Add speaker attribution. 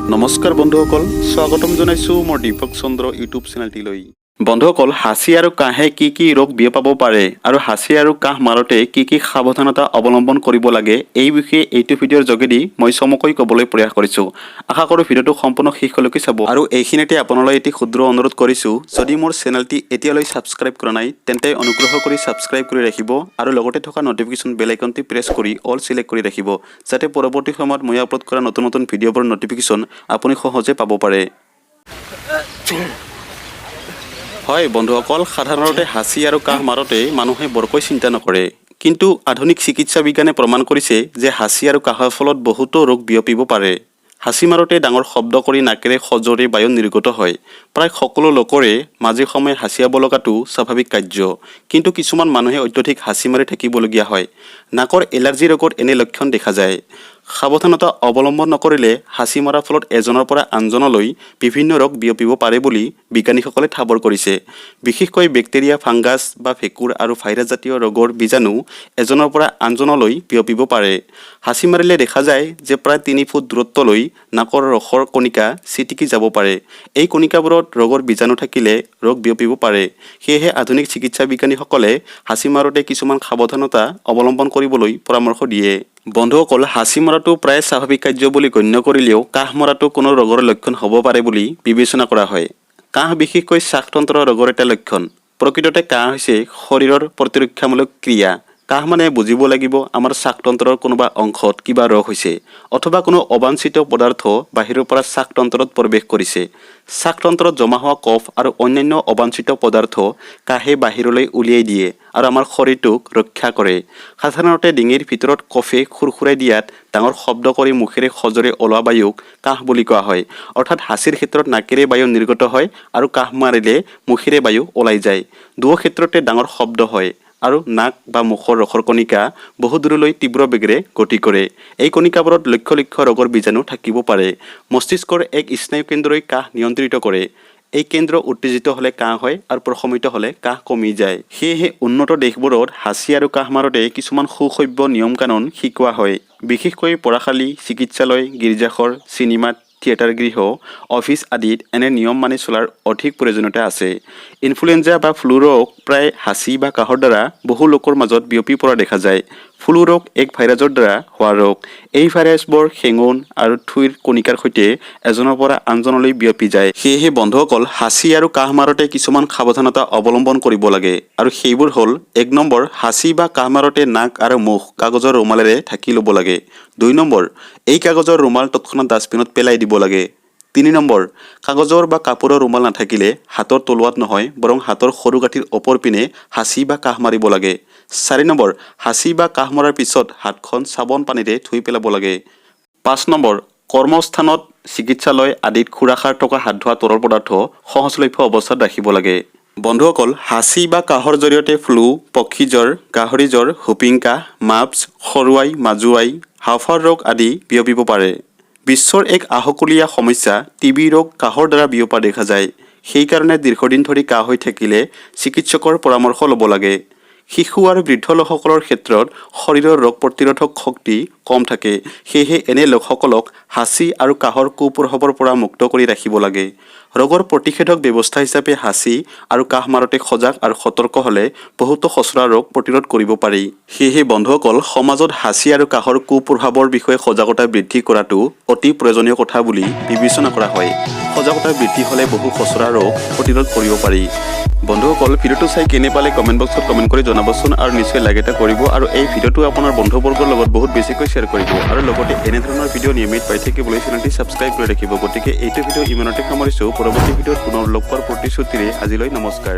Speaker 1: নমস্কাৰ বন্ধুসকল, স্বাগতম জনাইছোঁ মোৰ দীপক চন্দ্ৰ ইউটিউব চেনেলটিলৈ। বন্ধুসকল, হাঁচি আৰু কাহে কি কি ৰোগ বিয়পাব পাৰে আৰু হাঁচি আৰু কাহ মাৰোঁতে কি কি সাৱধানতা অৱলম্বন কৰিব লাগে এই বিষয়ে এইটো ভিডিঅ'ৰ যোগেদি মই চমুকৈ ক'বলৈ প্ৰয়াস কৰিছোঁ। আশা কৰোঁ ভিডিঅ'টো সম্পূৰ্ণ শেষলৈকে চাব। আৰু এইখিনিতে আপোনালৈ এটি ক্ষুদ্ৰ অনুৰোধ কৰিছোঁ, যদি মোৰ চেনেলটি এতিয়ালৈ ছাবস্ক্ৰাইব কৰা নাই তেন্তে অনুগ্ৰহ কৰি ছাবস্ক্ৰাইব কৰি ৰাখিব আৰু লগতে থকা নটিফিকেশ্যন বেল আইকনটি প্ৰেছ কৰি অল চিলেক্ট কৰি ৰাখিব, যাতে পৰৱৰ্তী সময়ত মই আপলোড কৰা নতুন নতুন ভিডিঅ'বোৰৰ নটিফিকেশ্যন আপুনি সহজে পাব পাৰে। হয় বন্ধুসকল, সাধাৰণতে হাঁচি আৰু কাহ মাৰোঁতে মানুহে বৰকৈ চিন্তা নকৰে, কিন্তু আধুনিক চিকিৎসা বিজ্ঞানে প্ৰমাণ কৰিছে যে হাঁচি আৰু কাহৰ ফলত বহুতো ৰোগ বিয়পিব পাৰে। হাঁচি মাৰোঁতে ডাঙৰ শব্দ কৰি নাকেৰে সজোৰে বায়ু নিৰ্গত হয়। প্ৰায় সকলো লোকৰে মাজে সময়ে হাঁচিয়াব লগাটো স্বাভাৱিক কাৰ্য, কিন্তু কিছুমান মানুহে অত্যধিক হাঁচি মাৰি থাকিবলগীয়া হয়। নাকৰ এলাৰ্জি ৰোগত এনে লক্ষণ দেখা যায়। সাৱধানতা অৱলম্বন নকৰিলে হাঁচি মৰাৰ ফলত এজনৰ পৰা আনজনলৈ বিভিন্ন ৰোগ বিয়পিব পাৰে বুলি বিজ্ঞানীসকলে ঠাৱৰ কৰিছে। বিশেষকৈ বেক্টেৰিয়া, ফাংগাছ বা ভেঁকুৰ আৰু ভাইৰাছজাতীয় ৰোগৰ বীজাণু এজনৰ পৰা আনজনলৈ বিয়পিব পাৰে। হাঁচি মাৰিলে দেখা যায় যে প্ৰায় 3 ফুট দূৰত্বলৈ নাকৰ ৰসৰ কণিকা ছিটিকি যাব পাৰে। এই কণিকাবোৰত ৰোগৰ বীজাণু থাকিলে ৰোগ বিয়পিব পাৰে। সেয়েহে আধুনিক চিকিৎসা বিজ্ঞানীসকলে হাঁচি মাৰোঁতে কিছুমান সাৱধানতা অৱলম্বন কৰিবলৈ পৰামৰ্শ দিয়ে। বন্ধুসকল, হাঁচি মৰাটো প্ৰায় স্বাভাৱিক কাৰ্য বুলি গণ্য কৰিলেও কাহ মৰাটো কোনো ৰোগৰ লক্ষণ হ'ব পাৰে বুলি বিবেচনা কৰা হয়। কাহ বিশেষকৈ শ্বাসতন্ত্ৰৰ ৰোগৰ এটা লক্ষণ। প্ৰকৃততে কাহ হৈছে শৰীৰৰ প্ৰতিৰক্ষামূলক ক্ৰিয়া। কাহ মানে বুজিব লাগিব আমাৰ শ্বাসতন্ত্ৰৰ কোনোবা অংশত কিবা ৰোগ হৈছে অথবা কোনো অবাঞ্ছিত পদাৰ্থ বাহিৰৰ পৰা শ্বাসতন্ত্ৰত প্ৰৱেশ কৰিছে। শ্বাসতন্ত্ৰত জমা হোৱা কফ আৰু অন্যান্য অবাঞ্ছিত পদাৰ্থ কাহে বাহিৰলৈ উলিয়াই দিয়ে আৰু আমাৰ শৰীৰটোক ৰক্ষা কৰে। সাধাৰণতে ডিঙিৰ ভিতৰত কফে খুৰখুৰাই দিয়াত ডাঙৰ শব্দ কৰি মুখেৰে সজোৰে ওলোৱা বায়ুক কাহ বুলি কোৱা হয়। অৰ্থাৎ হাঁচিৰ ক্ষেত্ৰত নাকেৰে বায়ু নিৰ্গত হয় আৰু কাহ মাৰিলে মুখেৰে বায়ু ওলাই যায়। দুয়ো ক্ষেত্ৰতে ডাঙৰ শব্দ হয় আৰু নাক বা মুখৰ ৰসৰ কণিকা বহু দূৰলৈ তীব্ৰ বেগেৰে গতি কৰে। এই কণিকাবোৰত লক্ষ লক্ষ ৰোগৰ বীজাণু থাকিব পাৰে। মস্তিষ্কৰ এক স্নায়ু কেন্দ্ৰই কাহ নিয়ন্ত্ৰিত কৰে। এই কেন্দ্ৰ উত্তেজিত হ'লে কাহ হয় আৰু প্ৰশমিত হ'লে কাহ কমি যায়। সেয়েহে উন্নত দেশবোৰত হাঁচি আৰু কাহ মাৰোঁতে কিছুমান সুসভ্য নিয়ম কানুন শিকোৱা হয়। বিশেষকৈ পঢ়াশালী, চিকিৎসালয়, গীৰ্জাঘৰ, চিনেমা থিয়েটাৰ গৃহ, অফিচ আদিত এনে নিয়ম মানি চলাৰ অধিক প্ৰয়োজনীয়তা আছে। ইনফ্লুৱেঞ্জা বা ফ্লু ৰোগ প্ৰায় হাঁচি বা কাহৰ দ্বাৰা বহু লোকৰ মাজত বিয়পি পৰা দেখা যায়। ফ্লু ৰোগ এক ভাইৰাছৰ দ্বাৰা হোৱা ৰোগ। এই ভাইৰাছবোৰ শেঙুন আৰু থুইৰ কণিকাৰ সৈতে এজনৰ পৰা আনজনলৈ বিয়পি যায়। সেয়েহে বন্ধুসকল, হাঁচি আৰু কাহ মাৰোঁতে কিছুমান সাৱধানতা অৱলম্বন কৰিব লাগে আৰু সেইবোৰ হ'ল: 1 নম্বৰ, হাঁচি বা কাহ মাৰোঁতে নাক আৰু মুখ কাগজৰ ৰুমালেৰে ঢাকি ল'ব লাগে। 2 নম্বৰ, এই কাগজৰ ৰুমাল তৎক্ষণাত ডাষ্টবিনত পেলাই দিব লাগে। 3 নম্বৰ, কাগজৰ বা কাপোৰৰ ৰুমাল নাথাকিলে হাতৰ তলুৱাত নহয় বৰং হাতৰ সৰু গাঁঠিৰ ওপৰ পিনে হাঁচি বা কাহ মাৰিব লাগে। 4 নম্বৰ, হাঁচি বা কাহ মৰাৰ পিছত হাতখন চাবোন পানীৰে ধুই পেলাব লাগে। 5 নম্বৰ, কৰ্মস্থানত, চিকিৎসালয় আদিত খুৰাসাৰ থকা হাত ধোৱা তৰল পদাৰ্থ সহজলভ্য অৱস্থাত ৰাখিব লাগে। বন্ধুসকল, হাঁচি বা কাহৰ জৰিয়তে ফ্লু, পক্ষী জ্বৰ, গাহৰি জ্বৰ, হুপিং কাহ, মাপছ, সৰুৱাই, মাজুৱাই, হাঁওফাঁওৰ ৰোগ আদি বিয়পিব পাৰে। বিশ্বৰ এক আহুকলীয়া সমস্যা টিবি ৰোগ কাহৰ দ্বাৰা বিয়পা দেখা যায়। সেইকাৰণে দীৰ্ঘদিন ধৰি কাহ হৈ থাকিলে চিকিৎসকৰ পৰামৰ্শ ল'ব লাগে। শিশু আৰু বৃদ্ধ লোকসকলৰ ক্ষেত্ৰত শৰীৰৰ ৰোগ প্ৰতিৰোধক শক্তি কম থাকে। সেয়েহে এনে লোকসকলক হাঁচি আৰু কাহৰ কুপ্ৰভাৱৰ পৰা মুক্ত কৰি ৰাখিব লাগে। ৰোগৰ প্ৰতিষেধক ব্যৱস্থা হিচাপে হাঁচি আৰু কাহ মাৰোঁতে সজাগ আৰু সতৰ্ক হ'লে বহুতো খচৰা ৰোগ প্ৰতিৰোধ কৰিব পাৰি। সেয়েহে বন্ধুসকল, সমাজত হাঁচি আৰু কাহৰ কুপ্ৰভাৱৰ বিষয়ে সজাগতা বৃদ্ধি কৰাটো অতি প্ৰয়োজনীয় কথা বুলি বিবেচনা কৰা হয়। সজাগতা বৃদ্ধি হ'লে বহু খচৰা ৰোগ প্ৰতিৰোধ কৰিব পাৰি। বন্ধুসকল, ভিডিঅ'টো চাই কেনে পালে কমেণ্ট বক্সত কমেণ্ট কৰি জনাবচোন আৰু নিশ্চয় লাইক এটা কৰিব আৰু এই ভিডিঅ'টো আপোনাৰ বন্ধুবৰ্গৰ লগত বহুত বেছিকৈ শ্বেয়াৰ কৰিব আৰু লগতে এনেধৰণৰ ভিডিঅ' নিয়মিত পাই থাকিবলৈ চেনেলটি ছাবস্ক্ৰাইব কৰি ৰাখিব। গতিকে এইটো ভিডিঅ' ইমানতে সামৰিছোঁ। পৰৱৰ্তী ভিডিঅ'ত পুনৰ লগ পোৱাৰ প্ৰতিশ্ৰুতিৰে আজিলৈ নমস্কাৰ।